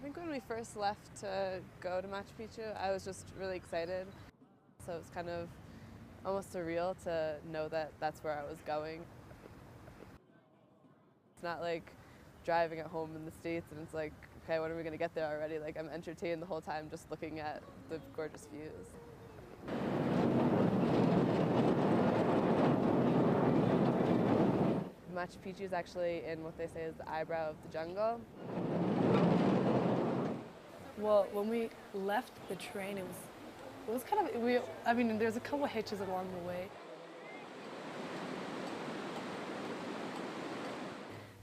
think when we first left to go to Machu Picchu, I was just really excited. So it was kind of almost surreal to know that that's where I was going. It's not like driving at home in the States and it's like, okay, when are we going to get there already? Like, I'm entertained the whole time just looking at the gorgeous views. Machu Picchu is actually in what they say is the eyebrow of the jungle. Well, when we left the train, it was kind of, I mean, there's a couple of hitches along the way.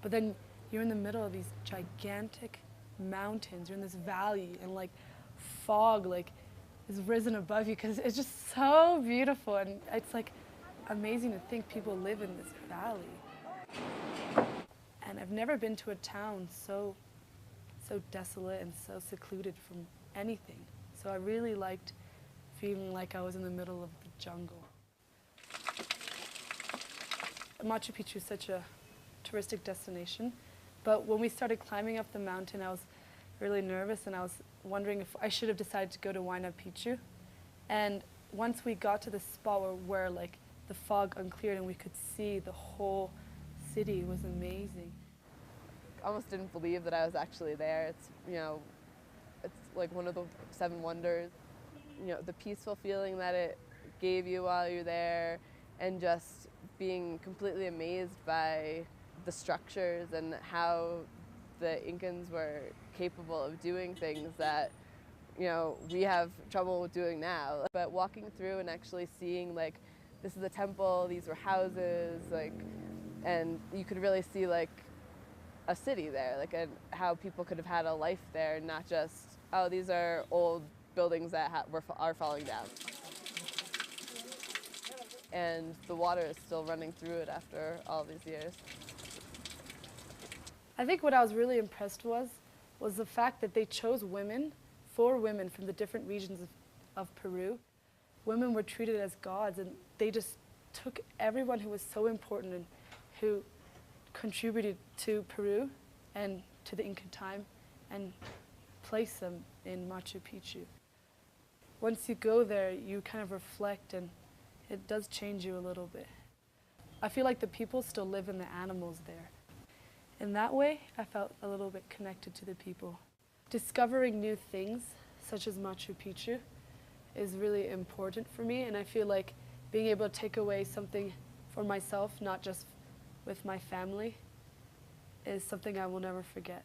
But then you're in the middle of these gigantic mountains. You're in this valley, and like fog like is risen above you because it's just so beautiful, and it's like amazing to think people live in this valley. And I've never been to a town so desolate and so secluded from anything. So I really liked feeling like I was in the middle of the jungle. Machu Picchu is such a touristic destination, but when we started climbing up the mountain, I was really nervous and I was wondering if I should have decided to go to Pichu. And once we got to the spot where like the fog uncleared and we could see the whole city, it was amazing. I almost didn't believe that I was actually there. It's, it's like one of the 7 wonders. The peaceful feeling that it gave you while you're there, and just being completely amazed by the structures and how the Incans were capable of doing things that, we have trouble doing now. But walking through and actually seeing like, this is a temple, these were houses, like, and you could really see like a city there, like how people could have had a life there, not just, oh, these are old buildings that are falling down. And the water is still running through it after all these years. I think what I was really impressed was the fact that they chose 4 women from the different regions of Peru. Women were treated as gods, and they just took everyone who was so important and who contributed to Peru and to the Inca time and placed them in Machu Picchu. Once you go there, you kind of reflect, and it does change you a little bit. I feel like the people still live in the animals there. In that way, I felt a little bit connected to the people. Discovering new things, such as Machu Picchu, is really important for me, and I feel like being able to take away something for myself, not just with my family, is something I will never forget.